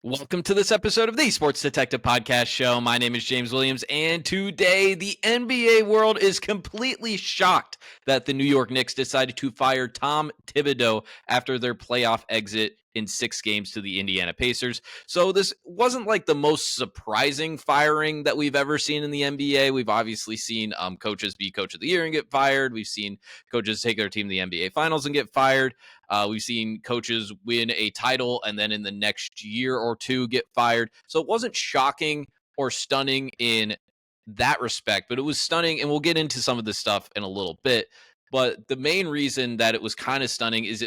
Welcome to this episode of the Sports Detective Podcast Show. My name is James Williams, and today the NBA world is completely shocked that the New York Knicks decided to fire Tom Thibodeau after their playoff exit in 6 games to the Indiana Pacers. So this wasn't like the most surprising firing that we've ever seen in the NBA. We've obviously seen coaches be coach of the year and get fired. We've seen coaches take their team to the NBA Finals and get fired. We've seen coaches win a title and then in the next year or two get fired. So it wasn't shocking or stunning in that respect, but it was stunning. And we'll get into some of this stuff in a little bit. But the main reason that it was kind of stunning is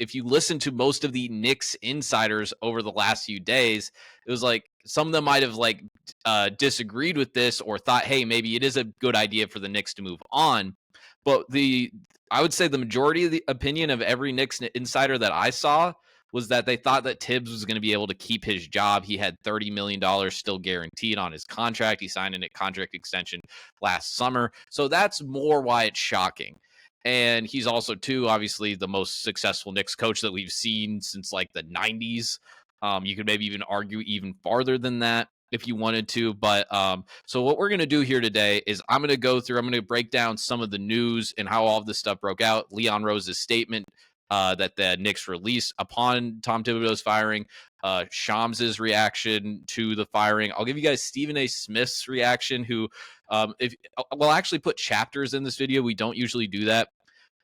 if you listen to most of the Knicks insiders over the last few days, it was like some of them might have disagreed with this or thought, hey, maybe it is a good idea for the Knicks to move on. But I would say the majority of the opinion of every Knicks insider that I saw was that they thought that Tibbs was going to be able to keep his job. He had $30 million still guaranteed on his contract. He signed a contract extension last summer. So that's more why it's shocking. And he's also, too, obviously the most successful Knicks coach that we've seen since like the 90s. You could maybe even argue even farther than that if you wanted to. But so what we're going to do here today is I'm going to break down some of the news and how all of this stuff broke out. Leon Rose's statement that the Knicks released upon Tom Thibodeau's firing, Shams's reaction to the firing. I'll give you guys Stephen A. Smith's reaction, who we'll actually put chapters in this video. We don't usually do that.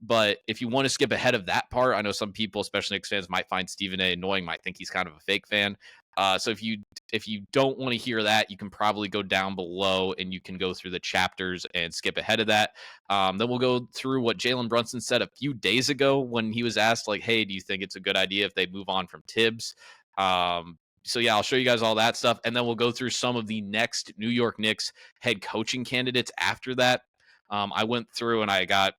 But if you want to skip ahead of that part, I know some people, especially Knicks fans, might find Stephen A. annoying, might think he's kind of a fake fan. So if you don't want to hear that, you can probably go down below and you can go through the chapters and skip ahead of that. Then we'll go through what Jalen Brunson said a few days ago when he was asked, like, hey, do you think it's a good idea if they move on from Tibbs? So yeah, I'll show you guys all that stuff. And then we'll go through some of the next New York Knicks head coaching candidates after that. I went through and I got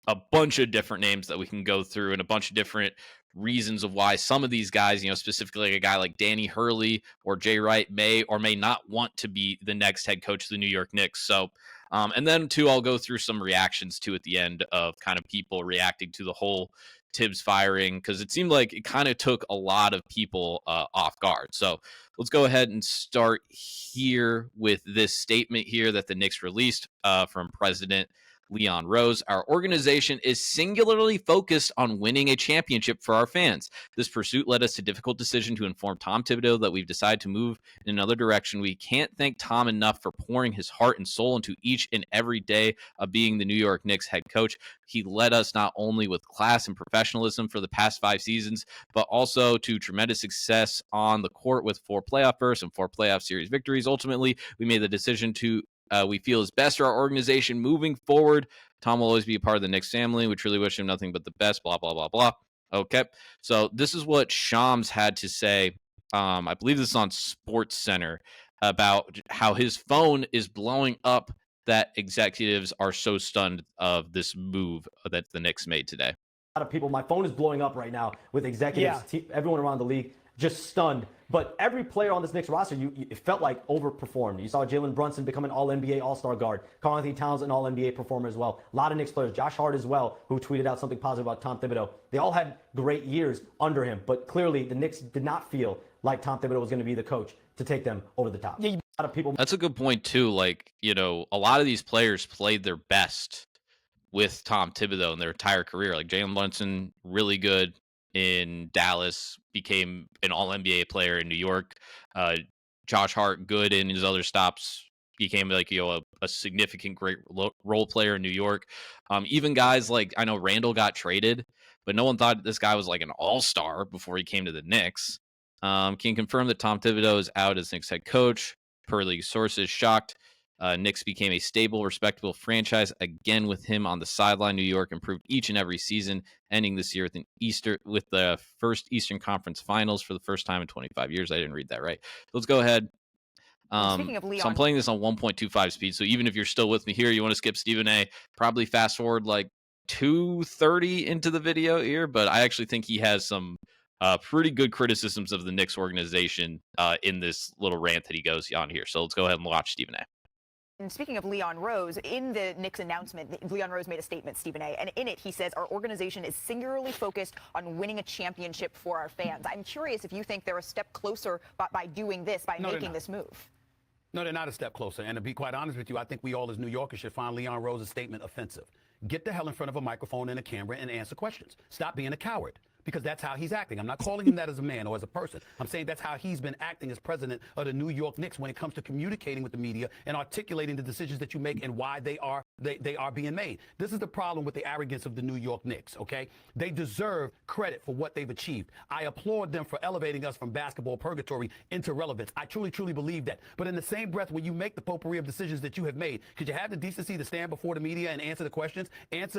a bunch of different names that we can go through and a bunch of different reasons of why some of these guys, specifically like a guy like Danny Hurley or Jay Wright may or may not want to be the next head coach of the New York Knicks. So, and then too, I'll go through some reactions too at the end of kind of people reacting to the whole Tibbs firing, because it seemed like it kind of took a lot of people off guard. So let's go ahead and start here with this statement here that the Knicks released from President Leon Rose. Our organization is singularly focused on winning a championship for our fans. This pursuit led us to a difficult decision to inform Tom Thibodeau that we've decided to move in another direction. We can't thank Tom enough for pouring his heart and soul into each and every day of being the New York Knicks head coach. He led us not only with class and professionalism for the past 5 seasons, but also to tremendous success on the court with 4 playoff berths and 4 playoff series victories. Ultimately, we made the decision to we feel is best for our organization moving forward. Tom will always be a part of the Knicks family. We truly wish him nothing but the best, blah, blah, blah, blah. Okay. So this is what Shams had to say. I believe this is on Sports Center about how his phone is blowing up, that executives are so stunned of this move that the Knicks made today. A lot of people, my phone is blowing up right now with executives, everyone around the league just stunned. But every player on this Knicks roster, it felt like overperformed. You saw Jalen Brunson become an All-NBA All-Star guard. Karl-Anthony Towns, an All-NBA performer as well. A lot of Knicks players. Josh Hart as well, who tweeted out something positive about Tom Thibodeau. They all had great years under him. But clearly, the Knicks did not feel like Tom Thibodeau was going to be the coach to take them over the top. Yeah, a lot of people. That's a good point, too. Like, a lot of these players played their best with Tom Thibodeau in their entire career. Like Jalen Brunson, really good in Dallas, became an All-NBA player in New York. Josh Hart, good in his other stops, became a significant, great role player in New York. Even guys like, I know Randall got traded, but no one thought this guy was like an all-star before he came to the Knicks. Can confirm that Tom Thibodeau is out as Knicks head coach. Per league sources, shocked. Knicks became a stable, respectable franchise again with him on the sideline. New York improved each and every season, ending this year with the first Eastern Conference Finals for the first time in 25 years. I didn't read that right. Let's go ahead. Speaking of Leon, so I'm playing this on 1.25 speed. So even if you're still with me here, you want to skip Stephen A., probably fast forward like 2:30 into the video here. But I actually think he has some pretty good criticisms of the Knicks organization in this little rant that he goes on here. So let's go ahead and watch Stephen A. And speaking of Leon Rose, in the Knicks announcement, Leon Rose made a statement, Stephen A., and in it he says, our organization is singularly focused on winning a championship for our fans. I'm curious if you think they're a step closer by doing this, by making this move. No, they're not a step closer. And to be quite honest with you, I think we all as New Yorkers should find Leon Rose's statement offensive. Get the hell in front of a microphone and a camera and answer questions. Stop being a coward. Because that's how he's acting. I'm not calling him that as a man or as a person. I'm saying that's how he's been acting as president of the New York Knicks when it comes to communicating with the media and articulating the decisions that you make and why they are being made. This is the problem with the arrogance of the New York Knicks, okay? They deserve credit for what they've achieved. I applaud them for elevating us from basketball purgatory into relevance. I truly, truly believe that. But in the same breath, when you make the potpourri of decisions that you have made, could you have the decency to stand before the media and answer the questions?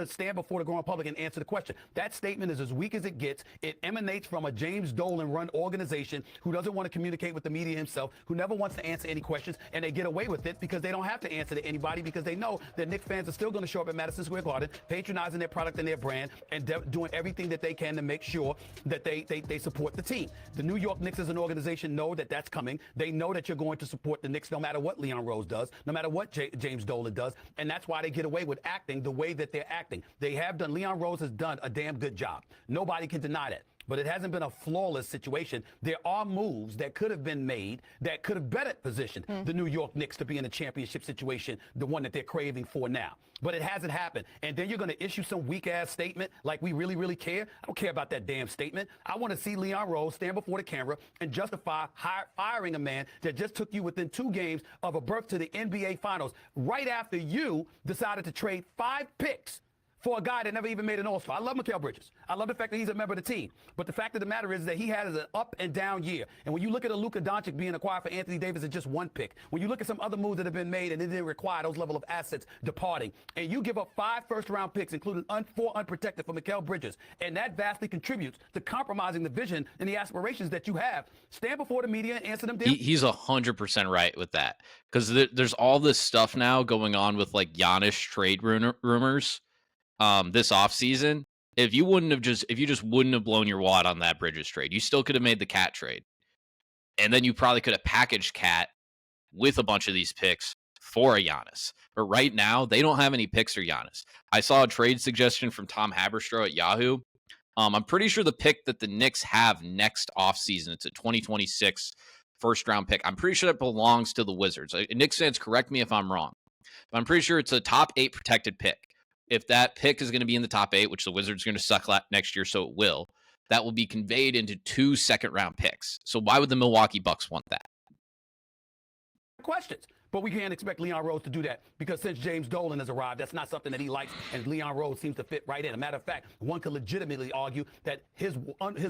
Stand before the growing public and answer the question. That statement is as weak as it gets. It emanates from a James Dolan-run organization who doesn't want to communicate with the media himself, who never wants to answer any questions, and they get away with it because they don't have to answer to anybody because they know that Knicks fans are still going to show up at Madison Square Garden, patronizing their product and their brand, and doing everything that they can to make sure that they support the team. The New York Knicks as an organization know that that's coming. They know that you're going to support the Knicks no matter what Leon Rose does, no matter what James Dolan does, and that's why they get away with acting the way that they're acting. Leon Rose has done a damn good job. Nobody can deny that. But it hasn't been a flawless situation. There are moves that could have been made that could have better positioned the New York Knicks to be in a championship situation, the one that they're craving for now. But it hasn't happened. And then you're going to issue some weak-ass statement like we really, really care? I don't care about that damn statement. I want to see Leon Rose stand before the camera and justify firing a man that just took you within 2 games of a berth to the NBA Finals right after you decided to trade 5 picks for a guy that never even made an All-Star. I love Mikal Bridges. I love the fact that he's a member of the team. But the fact of the matter is that he has an up and down year. And when you look at a Luka Doncic being acquired for Anthony Davis at just 1 pick, when you look at some other moves that have been made and it didn't require those level of assets departing, and you give up 5 first-round picks, including 4 unprotected for Mikal Bridges, and that vastly contributes to compromising the vision and the aspirations that you have, stand before the media and answer them. He's 100% right with that. Because there's all this stuff now going on with like Giannis trade rumors. This offseason, if you just wouldn't have blown your wad on that Bridges trade, you still could have made the Cat trade. And then you probably could have packaged Cat with a bunch of these picks for a Giannis. But right now, they don't have any picks for Giannis. I saw a trade suggestion from Tom Haberstroh at Yahoo. I'm pretty sure the pick that the Knicks have next offseason, it's a 2026 first-round pick. I'm pretty sure that belongs to the Wizards. Knicks fans, correct me if I'm wrong. But I'm pretty sure it's a top 8 protected pick. If that pick is going to be in the top 8, which the Wizards are going to suck next year, so it will, that will be conveyed into 2 second-round picks. So why would the Milwaukee Bucks want that? Questions. But we can't expect Leon Rose to do that because since James Dolan has arrived, that's not something that he likes, and Leon Rose seems to fit right in. A matter of fact, one could legitimately argue that his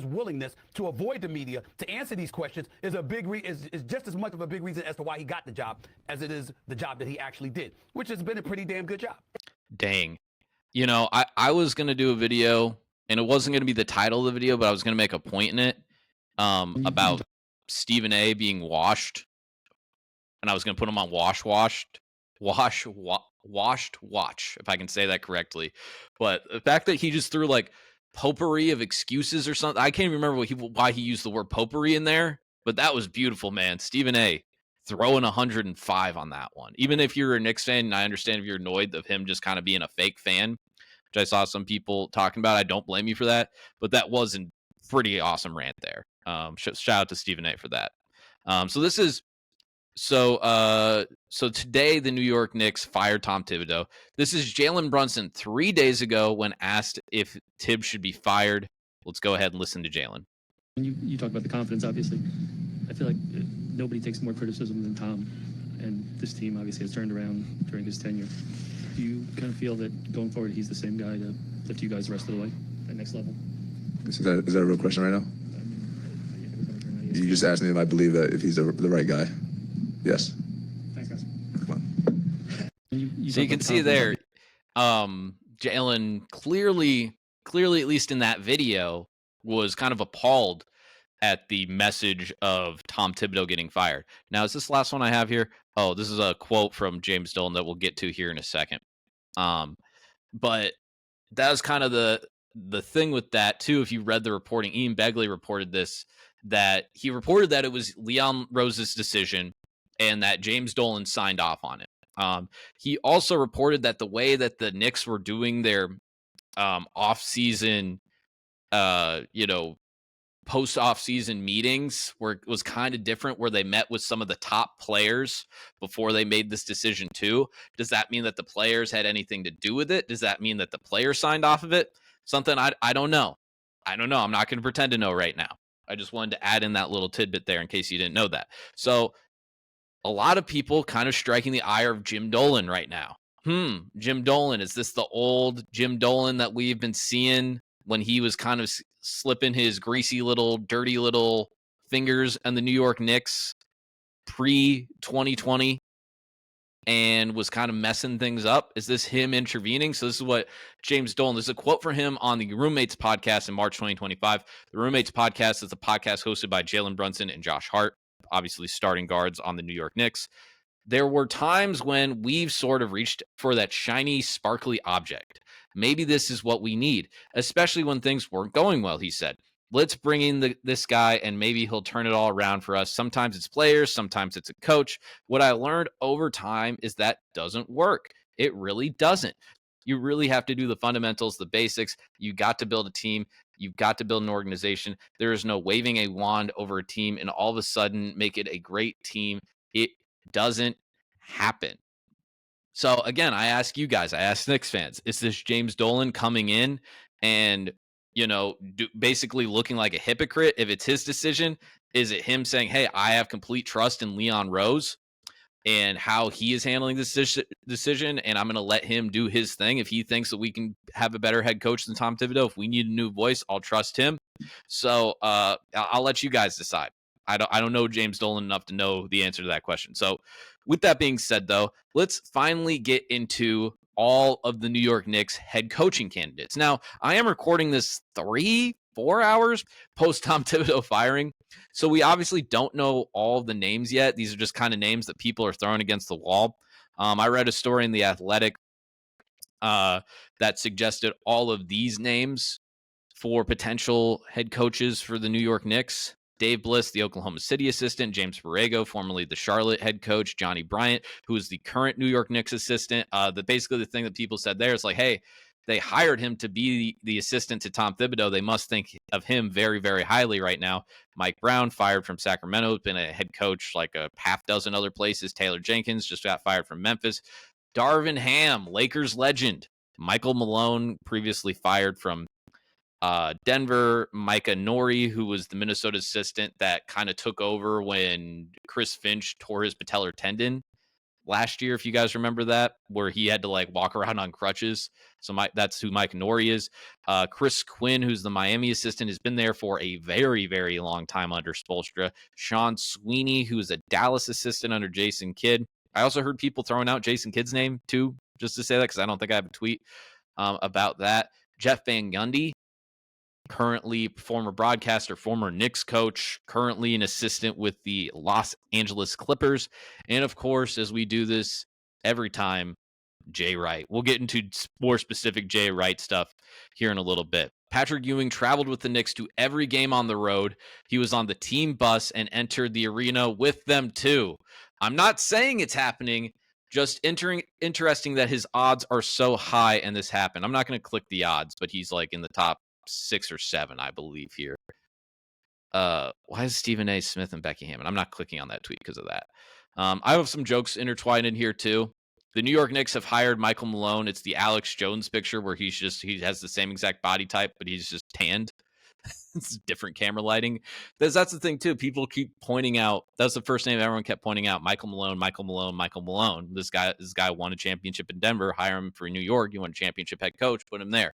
willingness to avoid the media to answer these questions is just as much of a big reason as to why he got the job as it is the job that he actually did, which has been a pretty damn good job. Dang. You know, I was going to do a video, and it wasn't going to be the title of the video, but I was going to make a point in it about Stephen A. being washed. And I was going to put him on watch, if I can say that correctly. But the fact that he just threw like potpourri of excuses or something, I can't even remember why he used the word potpourri in there, but that was beautiful, man. Stephen A. throwing 105 on that one. Even if you're a Knicks fan, and I understand if you're annoyed of him just kind of being a fake fan, which I saw some people talking about. I don't blame you for that, but that was a pretty awesome rant there. Shout out to Stephen A. for that. So today the New York Knicks fired Tom Thibodeau. This is Jalen Brunson 3 days ago when asked if Tibbs should be fired. Let's go ahead and listen to Jalen. You talk about the confidence, obviously. I feel like nobody takes more criticism than Tom, and this team obviously has turned around during his tenure. Do you kind of feel that going forward he's the same guy to lift you guys the rest of the way, that next level? Is that a real question right now? You just asked me if I believe that if he's the right guy. Yes. Thanks, guys. Come on. So you can see there, Jalen clearly, at least in that video, was kind of appalled at the message of Tom Thibodeau getting fired. Now, is this the last one I have here? Oh, this is a quote from James Dolan that we'll get to here in a second. But that was kind of the thing with that, too. If you read the reporting, Ian Begley reported this, that he reported that it was Leon Rose's decision and that James Dolan signed off on it. He also reported that the way that the Knicks were doing their off-season, post-off-season meetings was kind of different, where they met with some of the top players before they made this decision too. Does that mean that the players had anything to do with it? Does that mean that the players signed off of it? Something I don't know. I don't know. I'm not going to pretend to know right now. I just wanted to add in that little tidbit there in case you didn't know that. So a lot of people kind of striking the ire of Jim Dolan right now. Jim Dolan, is this the old Jim Dolan that we've been seeing when he was kind of slipping his greasy little, dirty little fingers on the New York Knicks pre-2020 and was kind of messing things up? Is this him intervening? So this is what James Dolan, this is a quote from him on the Roommates podcast in March 2025. The Roommates podcast is a podcast hosted by Jalen Brunson and Josh Hart, obviously starting guards on the New York Knicks. There were times when we've sort of reached for that shiny, sparkly object. Maybe this is what we need, especially when things weren't going well, he said. Let's bring in this guy, and maybe he'll turn it all around for us. Sometimes it's players, sometimes it's a coach. What I learned over time is that doesn't work. It really doesn't. You really have to do the fundamentals, the basics. You got to build a team. You've got to build an organization. There is no waving a wand over a team and all of a sudden make it a great team. It doesn't happen. So again, I ask you guys, I ask Knicks fans, is this James Dolan coming in and, basically looking like a hypocrite if it's his decision? Is it him saying, hey, I have complete trust in Leon Rose and how he is handling this decision, and I'm going to let him do his thing? If he thinks that we can have a better head coach than Tom Thibodeau, if we need a new voice, I'll trust him. So I'll let you guys decide. I don't know James Dolan enough to know the answer to that question. So with that being said, though, let's finally get into all of the New York Knicks head coaching candidates. Now, I am recording this 3-4 hours post Tom Thibodeau firing, so we obviously don't know all the names yet. These are just kind of names that people are throwing against the wall. I read a story in The Athletic that suggested all of these names for potential head coaches for the New York Knicks. Dave Bliss, the Oklahoma City assistant, James Borrego, formerly the Charlotte head coach, Johnny Bryant, who is the current New York Knicks assistant. Basically the thing that people said there is like, hey, they hired him to be the assistant to Tom Thibodeau. They must think of him very, very highly right now. Mike Brown, fired from Sacramento, been a head coach like a half dozen other places. Taylor Jenkins just got fired from Memphis. Darvin Ham, Lakers legend. Michael Malone, previously fired from Denver. Micah Nori, who was the Minnesota assistant that kind of took over when Chris Finch tore his patellar tendon last year, if you guys remember that, where he had to like walk around on crutches. So that's who Mike Nori is. Chris Quinn, who's the Miami assistant, has been there for a very, very long time under Spoelstra. Sean Sweeney, who is a Dallas assistant under Jason Kidd. I also heard people throwing out Jason Kidd's name too, just to say that, because I don't think I have a tweet about that. Jeff Van Gundy, currently former broadcaster, former Knicks coach, currently an assistant with the Los Angeles Clippers. And of course, as we do this every time, Jay Wright. We'll get into more specific Jay Wright stuff here in a little bit. Patrick Ewing traveled with the Knicks to every game on the road. He was on the team bus and entered the arena with them too. I'm not saying it's happening, just interesting that his odds are so high and this happened. I'm not going to click the odds, but he's like in the top 6 or 7, I believe, here. Why is Stephen A. Smith and Becky Hammond? I'm not clicking on that tweet because of that. I have some jokes intertwined in here too. The New York Knicks have hired Michael Malone. It's the Alex Jones picture where he has the same exact body type, but he's just tanned. It's different camera lighting. That's the thing too. People keep pointing out. That's the first name everyone kept pointing out. Michael Malone, Michael Malone, Michael Malone. This guy won a championship in Denver. Hire him for New York. You want a championship head coach, put him there.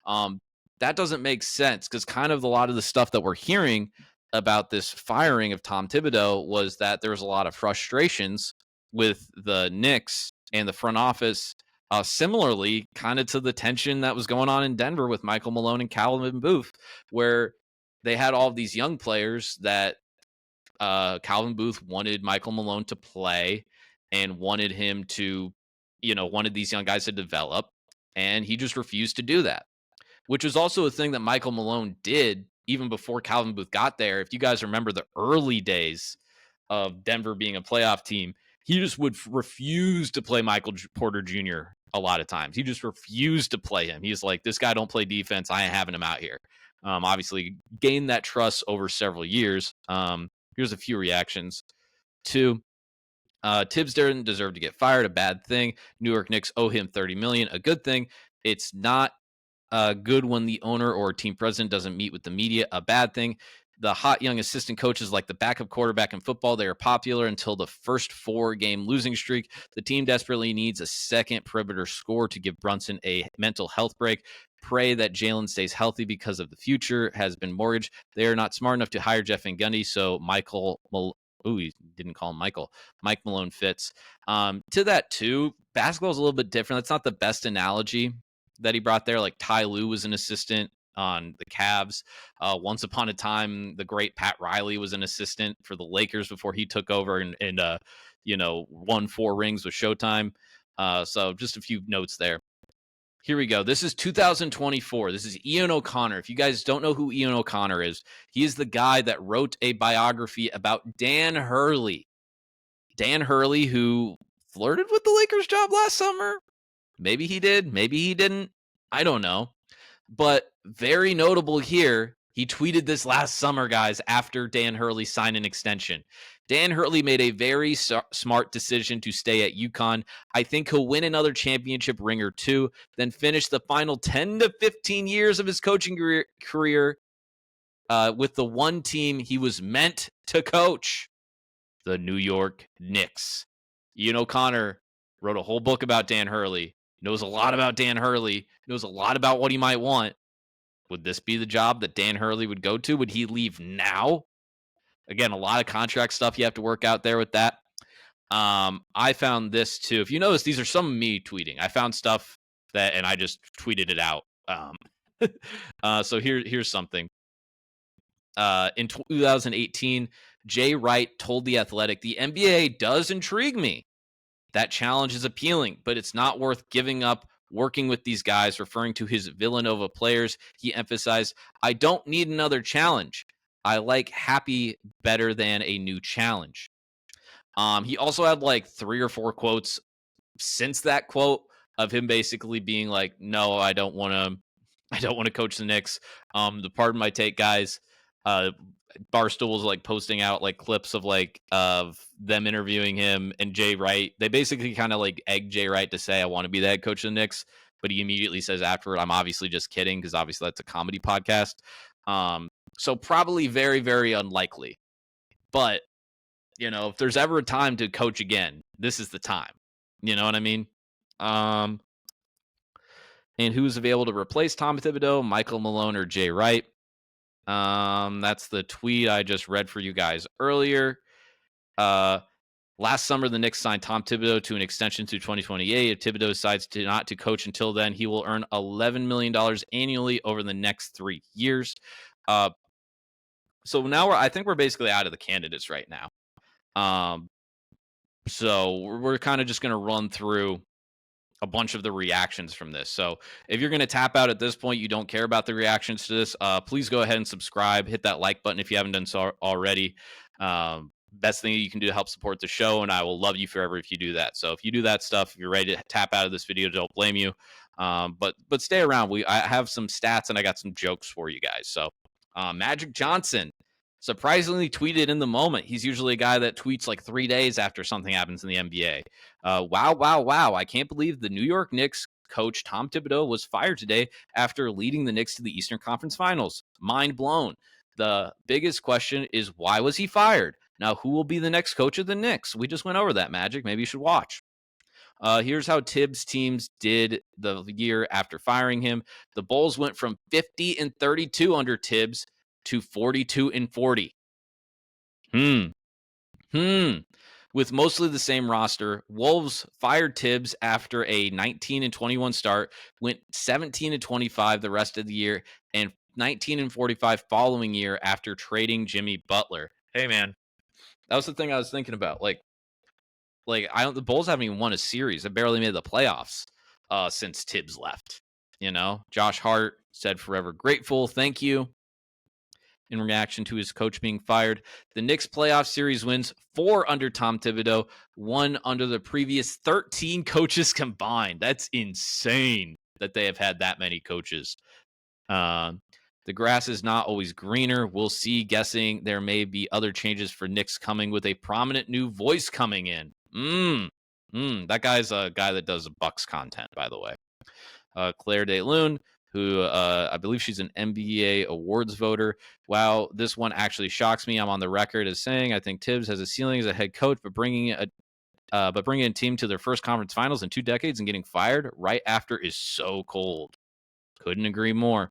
That doesn't make sense, because kind of a lot of the stuff that we're hearing about this firing of Tom Thibodeau was that there was a lot of frustrations with the Knicks and the front office, similarly kind of to the tension that was going on in Denver with Michael Malone and Calvin Booth, where they had all of these young players that Calvin Booth wanted Michael Malone to play and wanted him to, wanted these young guys to develop, and he just refused to do that, which was also a thing that Michael Malone did even before Calvin Booth got there. If you guys remember the early days of Denver being a playoff team, he just would refuse to play Michael Porter Jr. a lot of times. He just refused to play him. He's like, this guy don't play defense. I ain't having him out here. Obviously, gained that trust over several years. Here's a few reactions. 2, Tibbs didn't deserve to get fired. A bad thing. New York Knicks owe him $30 million. A good thing. It's not good when the owner or team president doesn't meet with the media. A bad thing. The hot young assistant coaches like the backup quarterback in football. They are popular until the first 4-game losing streak. The team desperately needs a second perimeter scorer to give Brunson a mental health break. Pray that Jalen stays healthy because of the future has been mortgaged. They are not smart enough to hire Jeff Van Gundy, so he didn't call him Michael. Mike Malone fits. To that, too, basketball is a little bit different. That's not the best analogy that he brought there. Like Ty Lue was an assistant on the Cavs. Once upon a time, the great Pat Riley was an assistant for the Lakers before he took over and won 4 rings with Showtime. So just a few notes there. Here we go. This is 2024. This is Ian O'Connor. If you guys don't know who Ian O'Connor is, he is the guy that wrote a biography about Dan Hurley. Dan Hurley, who flirted with the Lakers job last summer. Maybe he did. Maybe he didn't. I don't know. But very notable here, he tweeted this last summer, guys, after Dan Hurley signed an extension. Dan Hurley made a very smart decision to stay at UConn. I think he'll win another championship ring or 2, then finish the final 10 to 15 years of his coaching career with the one team he was meant to coach, the New York Knicks. Ian O'Connor wrote a whole book about Dan Hurley. Knows a lot about Dan Hurley, knows a lot about what he might want. Would this be the job that Dan Hurley would go to? Would he leave now? Again, a lot of contract stuff you have to work out there with that. I found this too. If you notice, these are some of me tweeting. I found stuff and I just tweeted it out. So here's something. In 2018, Jay Wright told The Athletic, the NBA does intrigue me. That challenge is appealing, but it's not worth giving up working with these guys. Referring to his Villanova players, he emphasized, I don't need another challenge. I like happy better than a new challenge. He also had like 3 or 4 quotes since that quote of him basically being like, no, I don't want to coach the Knicks. The pardon my take, guys. Barstool was like posting out like clips of them interviewing him and Jay Wright. They basically kind of like egged Jay Wright to say, I want to be the head coach of the Knicks. But he immediately says afterward, I'm obviously just kidding, because obviously that's a comedy podcast. So probably very, very unlikely. But, if there's ever a time to coach again, this is the time. You know what I mean? And who's available to replace Tom Thibodeau, Michael Malone, or Jay Wright? That's the tweet I just read for you guys earlier. Last summer, the Knicks signed Tom Thibodeau to an extension through 2028. If Thibodeau decides not to coach until then, he will earn $11 million annually over the next 3 years. So now I think we're basically out of the candidates right now. So we're kind of just going to run through a bunch of the reactions from this. So if you're going to tap out at this point, you don't care about the reactions to this, please go ahead and subscribe. Hit that like button if you haven't done so already. Best thing you can do to help support the show, and I will love you forever if you do that. So if you do that stuff, if you're ready to tap out of this video, don't blame you. But stay around. I have some stats and I got some jokes for you guys. So Magic Johnson surprisingly tweeted in the moment. He's usually a guy that tweets like 3 days after something happens in the NBA. Wow. I can't believe the New York Knicks coach Tom Thibodeau was fired today after leading the Knicks to the Eastern Conference Finals. Mind blown. The biggest question is, why was he fired? Now, who will be the next coach of the Knicks? We just went over that, Magic. Maybe you should watch. Here's how Tibbs' teams did the year after firing him. The Bulls went from 50-32 under Tibbs to 42-40. With mostly the same roster, Wolves fired Tibbs after a 19-21 start, went 17-25 the rest of the year, and 19-45 following year after trading Jimmy Butler. Hey, man, that was the thing I was thinking about. The Bulls haven't even won a series. They barely made the playoffs since Tibbs left. Josh Hart said forever grateful. Thank you. in reaction to his coach being fired. The Knicks playoff series wins 4 under Tom Thibodeau, 1 under the previous 13 coaches combined. That's insane that they have had that many coaches. The grass is not always greener. We'll see. Guessing there may be other changes for Knicks coming with a prominent new voice coming in. That guy's a guy that does Bucks content, by the way. Claire DeLune, who I believe she's an NBA awards voter. Wow, this one actually shocks me. I'm on the record as saying I think Tibbs has a ceiling as a head coach, but bringing a team to their first conference finals in 2 decades and getting fired right after is so cold. Couldn't agree more.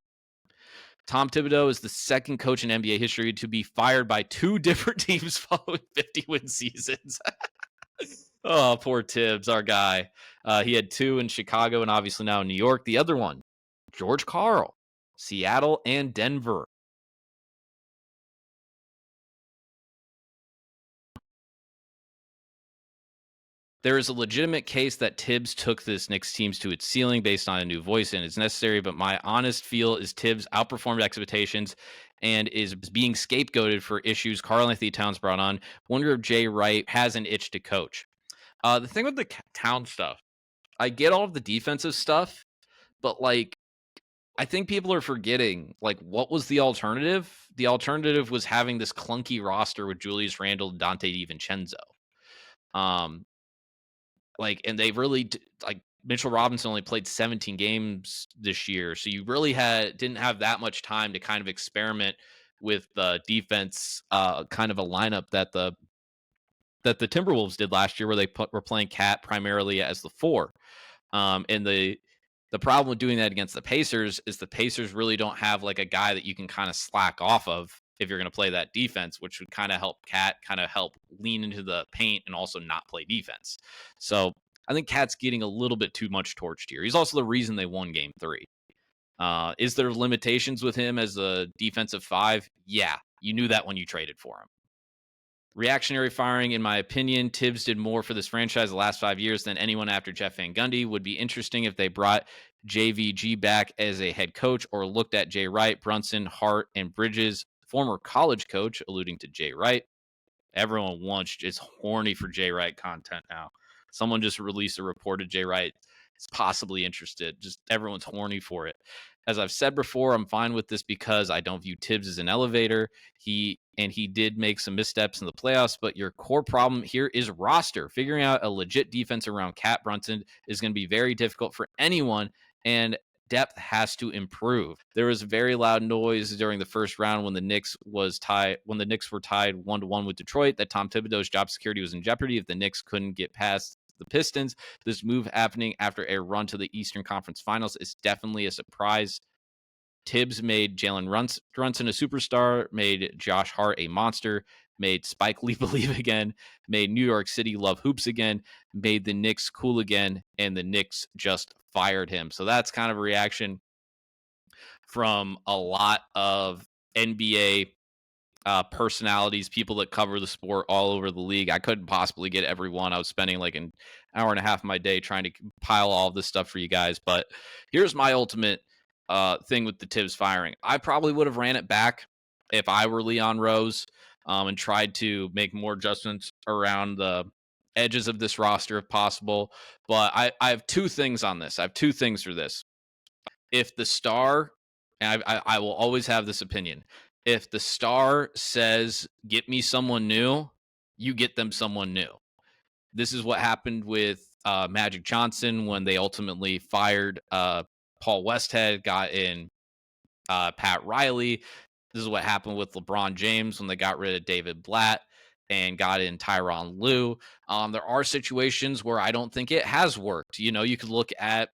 Tom Thibodeau is the second coach in NBA history to be fired by 2 different teams following 50-win seasons. Oh, poor Tibbs, our guy. He had 2 in Chicago and obviously now in New York. The other one, George Karl, Seattle and Denver. There is a legitimate case that Tibbs took this Knicks teams to its ceiling based on a new voice, and it's necessary, but my honest feel is Tibbs outperformed expectations and is being scapegoated for issues Karl-Anthony Towns brought on. Wonder if Jay Wright has an itch to coach. The thing with the Town stuff, I get all of the defensive stuff, but I think people are forgetting, what was the alternative? The alternative was having this clunky roster with Julius Randle and Dante DiVincenzo. And they really Mitchell Robinson only played 17 games this year, so you really didn't have that much time to kind of experiment with the defense, kind of a lineup that the Timberwolves did last year, where they were playing Cat primarily as the 4. And the problem with doing that against the Pacers is the Pacers really don't have a guy that you can kind of slack off of if you're going to play that defense, which would kind of help Cat kind of help lean into the paint and also not play defense. So I think Cat's getting a little bit too much torched here. He's also the reason they won Game 3. Is there limitations with him as a defensive 5? Yeah, you knew that when you traded for him. Reactionary firing, in my opinion. Tibbs did more for this franchise the last 5 years than anyone after Jeff Van Gundy. Would be interesting if they brought JVG back as a head coach or looked at Jay Wright, Brunson, Hart, and Bridges, former college coach, alluding to Jay Wright. Everyone is horny for Jay Wright content now. Someone just released a report of Jay Wright is possibly interested. Just everyone's horny for it. As I've said before, I'm fine with this because I don't view Tibbs as an elevator. He did make some missteps in the playoffs, but your core problem here is roster. Figuring out a legit defense around Cat Brunson is going to be very difficult for anyone, and depth has to improve. There was very loud noise during the first round when the Knicks were tied 1-1 with Detroit that Tom Thibodeau's job security was in jeopardy if the Knicks couldn't get past the Pistons. This move happening after a run to the Eastern Conference Finals is definitely a surprise. Tibbs made Jalen Brunson a superstar, made Josh Hart a monster, made Spike Lee believe again, made New York City love hoops again, made the Knicks cool again, and the Knicks just fired him. So that's kind of a reaction from a lot of NBA personalities, people that cover the sport all over the league. I couldn't possibly get everyone. I was spending an hour and a half of my day trying to compile all of this stuff for you guys. But here's my ultimate thing with the Tibbs firing. I probably would have ran it back if I were Leon Rose and tried to make more adjustments around the edges of this roster if possible. But I have 2 things on this. I have 2 things for this. If the star, and I will always have this opinion, if the star says, get me someone new, you get them someone new. This is what happened with Magic Johnson when they ultimately fired Paul Westhead, got in Pat Riley. This is what happened with LeBron James when they got rid of David Blatt and got in Tyronn Lue. There are situations where I don't think it has worked. You could look at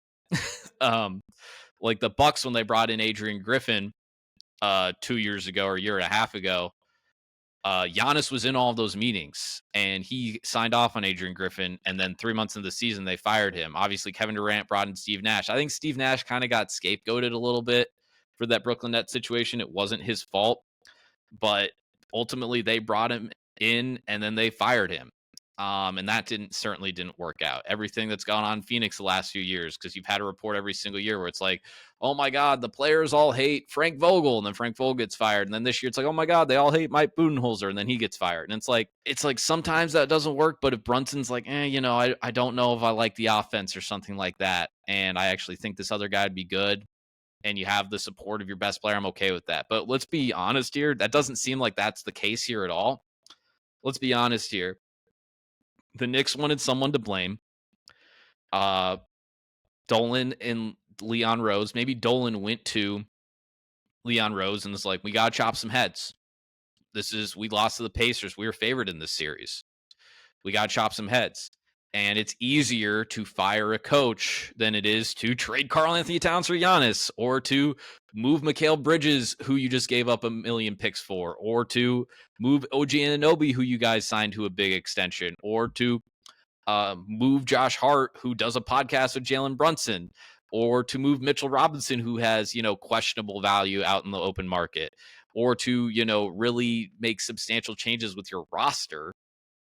the Bucks when they brought in Adrian Griffin 2 years ago or a year and a half ago. Giannis was in all of those meetings and he signed off on Adrian Griffin. And then 3 months into the season, they fired him. Obviously, Kevin Durant brought in Steve Nash. I think Steve Nash kind of got scapegoated a little bit for that Brooklyn Nets situation. It wasn't his fault, but ultimately they brought him in and then they fired him. And that certainly didn't work out. Everything that's gone on in Phoenix the last few years, because you've had a report every single year where it's like, oh my God, the players all hate Frank Vogel, and then Frank Vogel gets fired. And then this year it's like, oh my God, they all hate Mike Budenholzer, and then he gets fired. And it's like sometimes that doesn't work, but if Brunson's like, I don't know if I like the offense or something like that, and I actually think this other guy would be good, and you have the support of your best player, I'm okay with that. But let's be honest here. That doesn't seem like that's the case here at all. Let's be honest here. The Knicks wanted someone to blame. Dolan and Leon Rose. Maybe Dolan went to Leon Rose and was like, we got to chop some heads. We lost to the Pacers. We were favored in this series. We got to chop some heads. And it's easier to fire a coach than it is to trade Karl-Anthony Towns for Giannis, or to move Mikal Bridges, who you just gave up 1 million picks for, or to move OG Anunoby, who you guys signed to a big extension, or to move Josh Hart, who does a podcast with Jalen Brunson, or to move Mitchell Robinson, who has, questionable value out in the open market, or to, really make substantial changes with your roster.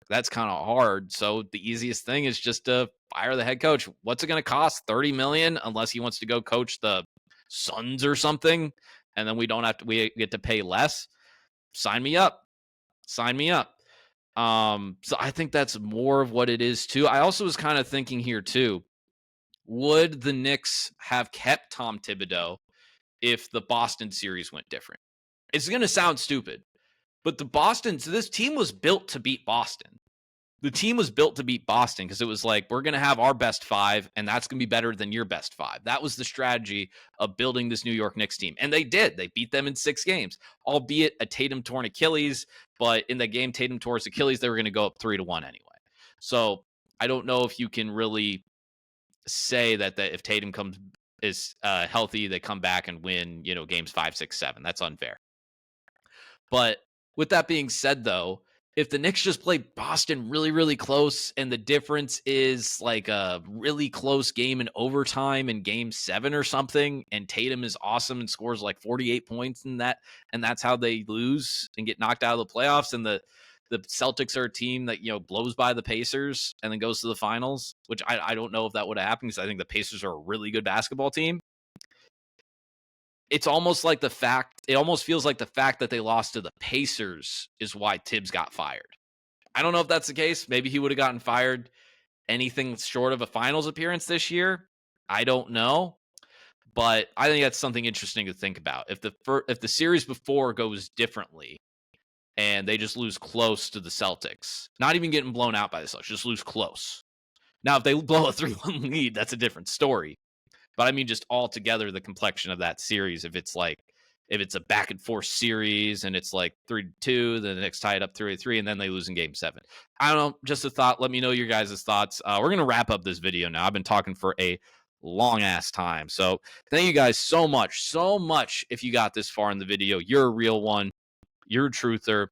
That's kind of hard. So the easiest thing is just to fire the head coach. What's it going to cost? $30 million, unless he wants to go coach the Suns or something, and then we get to pay less. Sign me up. Sign me up. So I think that's more of what it is too. I also was kind of thinking here too, would the Knicks have kept Tom Thibodeau if the Boston series went different? It's going to sound stupid, but this team was built to beat Boston. The team was built to beat Boston because it was like, we're going to have our best five, and that's going to be better than your best five. That was the strategy of building this New York Knicks team. And they did. They beat them in 6 games, albeit a Tatum torn Achilles. But in the game Tatum tore his Achilles, they were going to go up 3-1 anyway. So I don't know if you can really say that if Tatum is healthy, they come back and win, games 5, 6, 7. That's unfair. But with that being said, though, if the Knicks just play Boston really, really close, and the difference is like a really close game in overtime in game 7 or something, and Tatum is awesome and scores like 48 points in that, and that's how they lose and get knocked out of the playoffs, and the Celtics are a team that, blows by the Pacers and then goes to the finals, which I don't know if that would have happened, because I think the Pacers are a really good basketball team. It's almost like it almost feels like the fact that they lost to the Pacers is why Tibbs got fired. I don't know if that's the case. Maybe he would have gotten fired anything short of a finals appearance this year. I don't know. But I think that's something interesting to think about. If the series before goes differently and they just lose close to the Celtics, not even getting blown out by the Celtics, just lose close. Now, if they blow a 3-1 lead, that's a different story. But I mean, just altogether, the complexion of that series, if it's a back and forth series and it's like 3-2, then the Knicks tie it up 3-3, and then they lose in game 7. I don't know, just a thought. Let me know your guys' thoughts. We're going to wrap up this video now. I've been talking for a long ass time. So thank you guys so much. If you got this far in the video, you're a real one. You're a truther.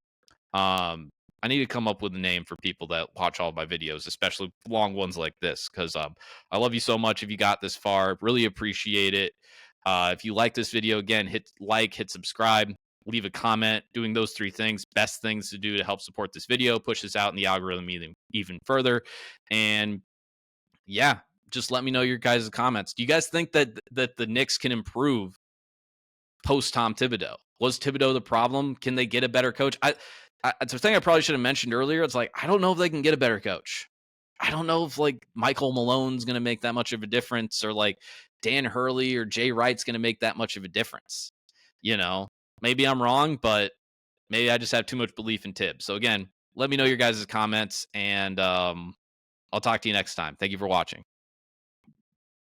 I need to come up with a name for people that watch all my videos, especially long ones like this, because I love you so much. If you got this far, really appreciate it. If you like this video, again, hit like, hit subscribe, leave a comment. Doing those 3 things, best things to do to help support this video, push this out in the algorithm even further. And yeah, just let me know your guys' comments. Do you guys think that the Knicks can improve post Tom Thibodeau? Was Thibodeau the problem? Can they get a better coach? It's a thing I probably should have mentioned earlier. It's like, I don't know if they can get a better coach. I don't know if like Michael Malone's going to make that much of a difference, or like Dan Hurley or Jay Wright's going to make that much of a difference. Maybe I'm wrong, but maybe I just have too much belief in Tibbs. So again, let me know your guys' comments, and I'll talk to you next time. Thank you for watching.